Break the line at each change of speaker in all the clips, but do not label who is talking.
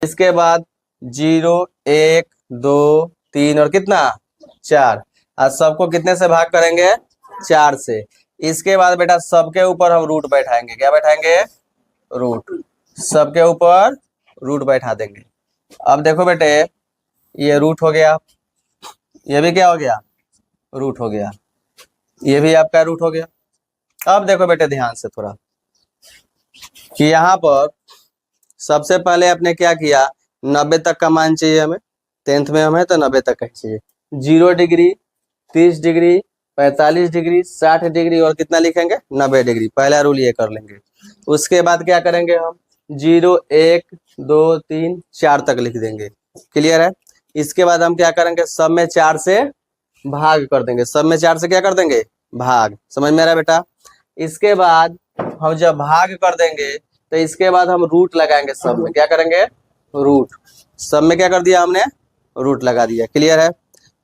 इसके बाद 0 1 2 3 और कितना 4। आज सबको कितने से भाग करेंगे 4 से। इसके बाद बेटा सबके ऊपर हम रूट बैठाएंगे। क्या बैठाएंगे रूट। सबके ऊपर रूट बैठा देंगे। अब देखो बेटे ये रूट हो गया, ये भी क्या हो गया रूट हो गया, ये भी आपका रूट हो गया। अब देखो बेटे ध्यान से थोड़ा कि यहाँ पर सबसे पहले आपने क्या किया 90 तक का मान चाहिए हमें, 10th में हमें तो 90 तक का चाहिए। 0 डिग्री 30 डिग्री 45 डिग्री 60 डिग्री और कितना लिखेंगे 90 डिग्री। पहला रूल ये कर लेंगे। उसके बाद क्या करेंगे हम 0 1 2 3 4 तक लिख देंगे। क्लियर है। इसके बाद हम क्या करेंगे सब में 4 से भाग कर देंगे। सब में 4 से क्या कर देंगे भाग। समझ में आ रहा है बेटा। इसके बाद हम जब भाग कर देंगे तो इसके बाद हम रूट लगाएंगे। सब में क्या करेंगे रूट। सब में क्या कर दिया हमने रूट लगा दिया। क्लियर है।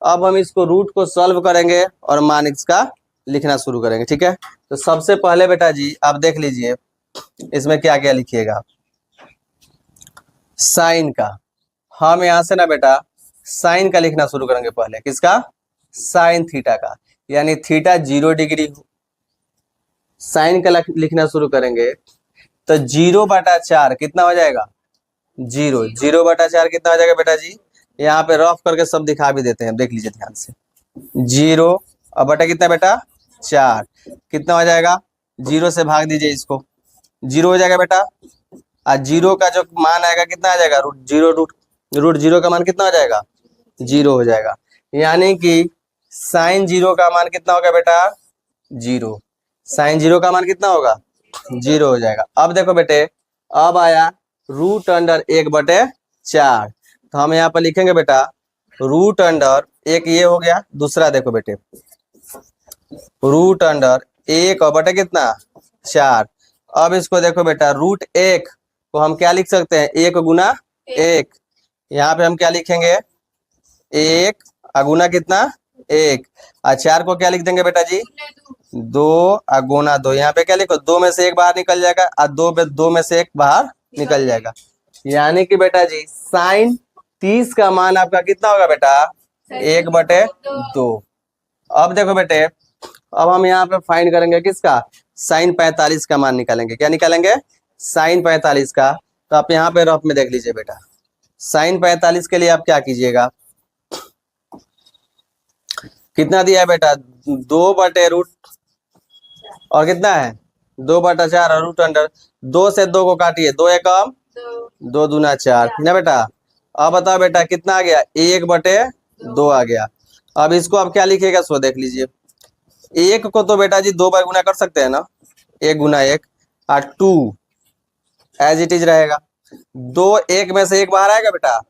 अब हम इसको रूट को सॉल्व करेंगे और मान इसका लिखना शुरू करेंगे। ठीक है। तो सबसे पहले बेटा जी आप देख लीजिए इसमें क्या क्या लिखिएगा। साइन का हम यहाँ से ना बेटा साइन का लिखना शुरू करेंगे। पहले किसका साइन थीटा का, यानी थीटा 0 डिग्री साइन का लिखना शुरू करेंगे तो 0/4 कितना हो जाएगा 0। 0/4 कितना हो जाएगा बेटा जी। यहाँ पे रफ करके सब दिखा भी देते हैं, देख लीजिए ध्यान से। 0 और बटा कितना बेटा 4 कितना हो जाएगा। 0 से भाग दीजिए इसको 0 हो जाएगा बेटा। और 0 का जो मान आएगा कितना आ जाएगा रूट 0 का मान कितना हो जाएगा 0 हो जाएगा। यानी कि साइन 0 का मान कितना होगा बेटा 0। साइन 0 का मान कितना होगा 0 हो जाएगा। अब देखो बेटे अब आया √1/4 तो हम यहाँ पर लिखेंगे बेटा √1 ये हो गया। दूसरा देखो बेटे √1 कितना 4। अब इसको देखो बेटा √1 को हम क्या लिख सकते हैं 1 गुना 1। यहाँ पे हम क्या लिखेंगे 1 गुना कितना 1 और 4 को क्या लिख देंगे बेटा जी 2 गुना 2। यहाँ पे क्या लिखो 2 में से 1 बाहर निकल जाएगा और 2 में से 1 बाहर निकल जाएगा। यानी कि बेटा जी साइन 30 का मान आपका कितना होगा बेटा 1/2। अब देखो बेटे अब हम यहाँ पे फाइंड करेंगे किसका साइन 45 का मान निकालेंगे। क्या निकालेंगे साइन 45 का। तो आप यहाँ पे रफ में देख लीजिए बेटा साइन 45 के लिए आप क्या कीजिएगा कितना दिया है बेटा 2/√ और कितना है 2/4 और √अंडर 2 से 2 को काटिए 2 एकम 2 दूना 4 ना बेटा। अब बताओ बेटा कितना आ गया 1/2 आ गया। अब इसको आप क्या लिखिएगा सो देख लीजिए। 1 को तो बेटा जी 2 बार गुना कर सकते हैं ना 1 गुना 1 और 2 एज इट इज रहेगा। 2 1 में से 1 बाहर आएगा बेटा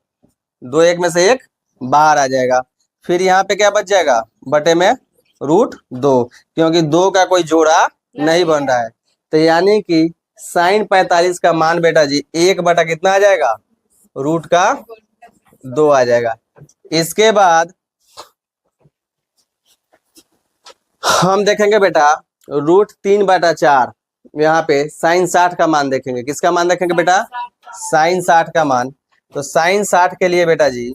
2 1 में से 1 बाहर आ जाएगा। फिर यहाँ पे क्या बच जाएगा बटे में √2 क्योंकि 2 का कोई जोड़ा नहीं बन रहा है। तो यानी कि साइन 45 का मान बेटा जी 1 बटा कितना आ जाएगा √2 आ जाएगा। इसके बाद हम देखेंगे बेटा √3/4 यहाँ पे साइन 60 का मान देखेंगे। किसका मान देखेंगे बेटा साइन 60 का मान। तो साइन 60 के लिए बेटा जी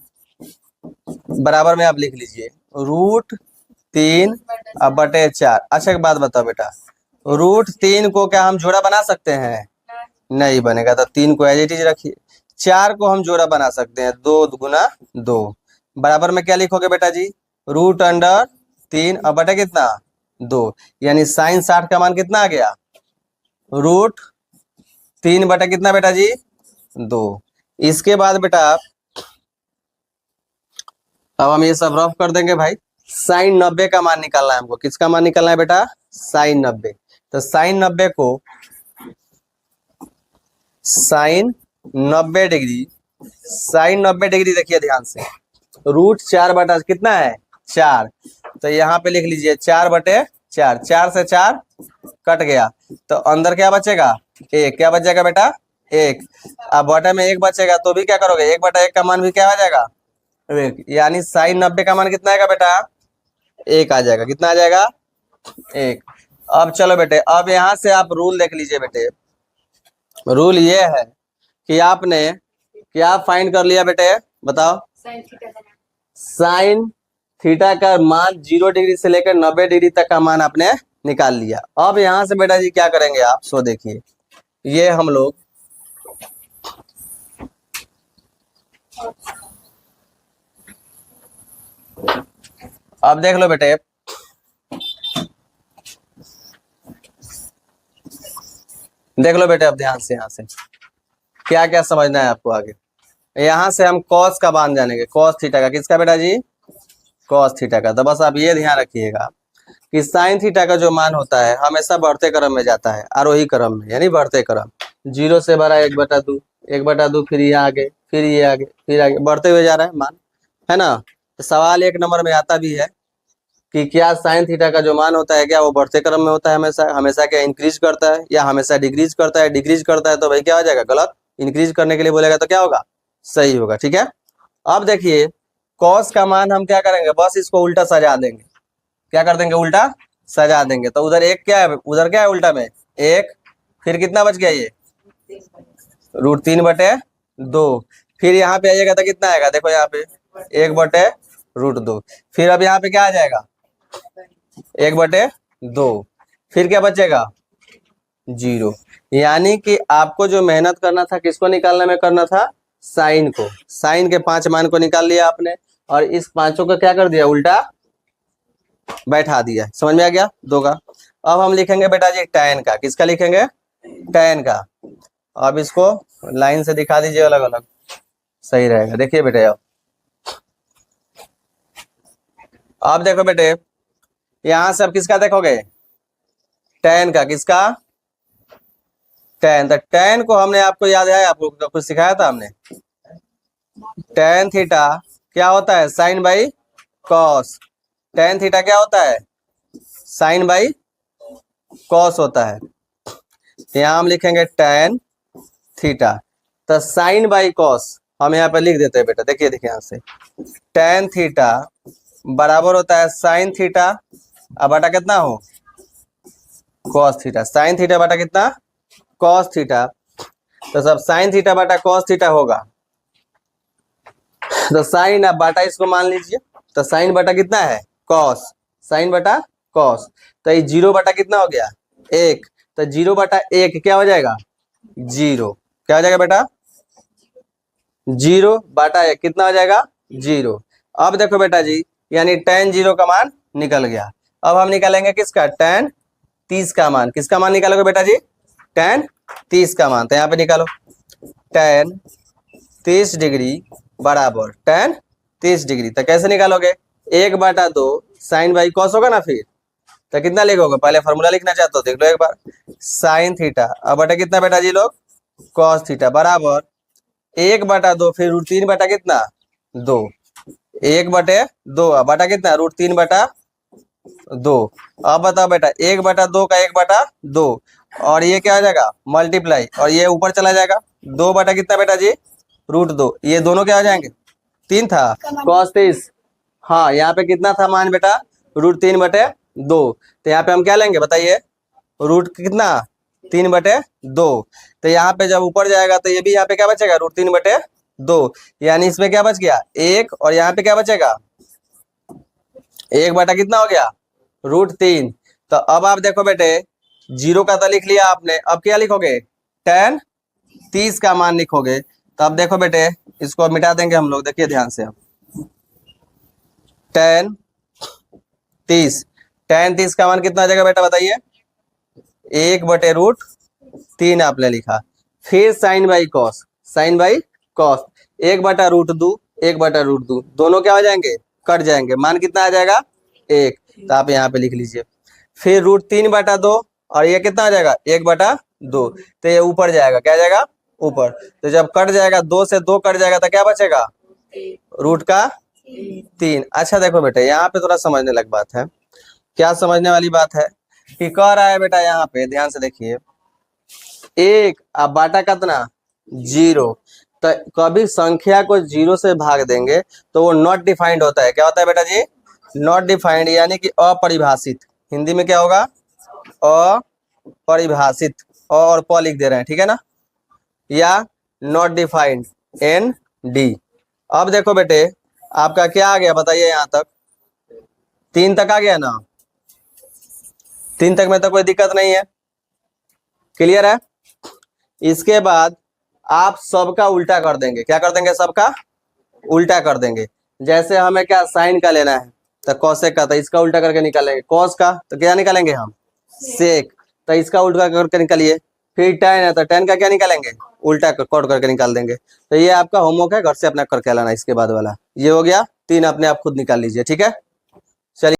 बराबर में आप लिख लीजिए √3/4। अच्छा एक बात बताओ बेटा √3 को क्या हम जोड़ा बना सकते हैं नहीं बनेगा। तो 3 को एज इट इज रखिए। 4 को हम जोड़ा बना सकते हैं 2 गुना 2 बराबर में क्या लिखोगे बेटा जी √3 और बटे कितना 2। यानी साइन 60 का मान कितना आ गया √3 बटे कितना बेटा जी 2। इसके बाद बेटा अब हम ये सब रफ कर देंगे भाई। साइन 90 का मान निकालना है हमको। किसका मान निकालना है बेटा साइन 90। तो साइन 90 को साइन 90 डिग्री देखिए ध्यान से √4 बटा कितना है 4। तो यहाँ पे लिख लीजिए 4/4 4 से 4 कट गया तो अंदर क्या बचेगा 1। क्या बच जाएगा बेटा 1। अब बटे में 1 बचेगा तो भी क्या करोगे 1/1 का मान भी क्या आ जाएगा 1। यानी साइन 90 का मान कितना आएगा बेटा 1 आ जाएगा। कितना आ जाएगा 1। अब चलो बेटे अब यहाँ से आप रूल देख लीजिए बेटे। रूल ये है कि आपने क्या फाइंड कर लिया बेटे, बताओ। साइन थीटा का मान 0 डिग्री से लेकर 90 डिग्री तक का मान आपने निकाल लिया। अब यहां से बेटा जी क्या करेंगे आप, सो देखिए ये हम लोग अब देख लो बेटे, देख लो बेटे अब ध्यान से, यहां से क्या क्या समझना है आपको आगे। यहां से हम कॉस का मान जानेंगे, कॉस थीटा का, किसका बेटा जी, कॉस थीटा का। तो बस आप ये ध्यान रखिएगा कि साइन थीटा का जो मान होता है हमेशा बढ़ते क्रम में जाता है, आरोही क्रम में, यानी बढ़ते क्रम। 0 से बड़ा 1/2, 1/2 फिर ये आगे, फिर ये आगे, फिर आगे बढ़ते हुए जा रहा है मान, है ना। तो सवाल 1 नंबर में आता भी है कि क्या साइन थीटा का जो मान होता है क्या वो बढ़ते क्रम में होता है हमेशा, हमेशा क्या इंक्रीज करता है या हमेशा डिक्रीज करता है। डिक्रीज करता है तो भाई क्या हो जाएगा, गलत। इंक्रीज करने के लिए बोलेगा तो क्या होगा, सही होगा। ठीक है, अब देखिए कॉस का मान हम क्या करेंगे, बस इसको उल्टा सजा देंगे। क्या कर देंगे, उल्टा सजा देंगे। तो उधर एक क्या है, उधर क्या है उल्टा में 1, फिर कितना बच गया ये √3/2। फिर यहाँ पे आइएगा तो कितना आएगा, देखो यहाँ पे 1/√2। फिर अब यहाँ पे क्या आ जाएगा 1/2। फिर क्या बचेगा 0। यानी कि आपको जो मेहनत करना था किसको निकालने में करना था, साइन को। साइन के 5 मान को निकाल लिया आपने और इस पांचों को क्या कर दिया, उल्टा बैठा दिया। समझ में आ गया 2 का। अब हम लिखेंगे बेटा जी tan का, किसका लिखेंगे, tan का। अब इसको लाइन से दिखा दीजिए अलग अलग, सही रहेगा। देखिए बेटे अब देखो बेटे यहां से अब किसका देखोगे, tan का, किसका, tan। तो tan को हमने आपको याद है, आपको कुछ सिखाया था हमने। tan थीटा क्या होता है, sine by cos. tan theta क्या होता है, साइन बाई कॉस होता है। यहाँ हम लिखेंगे tan थीटा। तो साइन बाई कॉस हम यहाँ पे लिख देते हैं बेटा, देखिए देखिए यहाँ से tan थीटा बराबर होता है साइन थीटा अब बटा कितना हो, कॉस थीटा। साइन थीटा बटा कितना, कॉस थीटा। तो सब साइन थीटा बटा कॉस थीटा होगा। तो साइन अब बाटा इसको मान लीजिए, तो साइन बटा कितना है, कॉस, साइन बटा कॉस। तो ये 0 बटा कितना हो गया 1। तो 0/1 क्या हो जाएगा 0। क्या हो जाएगा बेटा 0/1 कितना हो जाएगा 0। अब देखो बेटा जी यानी tan 0 का मान निकल गया। अब हम निकालेंगे किसका, tan 30 का मान। किसका मान निकालोगे बेटा जी, tan 30 का मान। तो यहाँ पे निकालो tan 30 डिग्री बराबर tan 30 डिग्री। तो कैसे निकालोगे, 1/2 साइन बाई कॉस होगा ना। फिर तो कितना लिखोगे, पहले फॉर्मूला लिखना चाहते हो देख लो एक बार, साइन थीटा अब बटा कितना बेटा जी लोग, कॉस थीटा बराबर 1/2 फिर √3 बटा कितना 2, 1/2 अब बटा कितना √3/2। अब बताओ बेटा 1/2 का 1/2 और ये क्या हो जाएगा मल्टीप्लाई और ये ऊपर चला जाएगा 2 बटा कितना बेटा जी √2। ये दोनों क्या हो जाएंगे 3 था cos 30। हाँ यहाँ पे कितना था मान बेटा √3/2। तो यहाँ पे हम क्या लेंगे बताइए, रूट कितना 3/2। तो यहाँ पे जब ऊपर जाएगा तो ये भी यहाँ पे क्या बचेगा √3/2। यानी इसमें क्या बच गया 1 और यहाँ पे क्या बचेगा 1 बटा कितना हो गया √3। तो अब आप देखो बेटे 0 का तो लिख लिया आपने, अब क्या लिखोगे tan 30 का मान लिखोगे। तो अब देखो बेटे इसको मिटा देंगे हम लोग, देखिए ध्यान से। अब tan 30 का मान कितना आ जाएगा बेटा बताइए 1/√3 आपने लिखा। फिर sine by cos, sine by cos 1/√2 1/√2 दोनों क्या हो जाएंगे कट जाएंगे, मान कितना आ जाएगा 1। तो आप यहाँ पे लिख लीजिए। फिर √3/2 और ये कितना आ जाएगा 1/2। तो ये ऊपर जाएगा, क्या जाएगा ऊपर। तो जब कट जाएगा 2 से 2 कट जाएगा तो क्या बचेगा √3। अच्छा देखो बेटे यहाँ पे थोड़ा समझने लग बात है। क्या समझने वाली बात है कि कह रहा है बेटा यहाँ पे ध्यान से देखिए 1 अब बाटा कितना 0। तो कभी संख्या को 0 से भाग देंगे तो वो नॉट डिफाइंड होता है। क्या होता है बेटा जी नॉट डिफाइंड, यानी कि अपरिभाषित। हिंदी में क्या होगा अपरिभाषित, और प लिख दे रहे हैं ठीक है ना, या नॉट डिफाइंड एन डी। अब देखो बेटे आपका क्या आ गया बताइए, यहाँ तक 3 तक आ गया ना, 3 तक में तो कोई दिक्कत नहीं है, क्लियर है। इसके बाद आप सबका उल्टा कर देंगे, क्या कर देंगे, सबका उल्टा कर देंगे। जैसे हमें क्या साइन का लेना है तो कॉसेक का, तो इसका उल्टा करके निकालेंगे। कॉस का तो क्या निकालेंगे हम, सेक, तो इसका उल्टा करके निकालिए। फिर tan है तो tan का क्या निकालेंगे, उल्टा कॉट करके निकाल देंगे। तो ये आपका होमवर्क है, घर से अपना करके लाना इसके बाद वाला। ये हो गया 3, अपने आप खुद निकाल लीजिए, ठीक है। चलिए।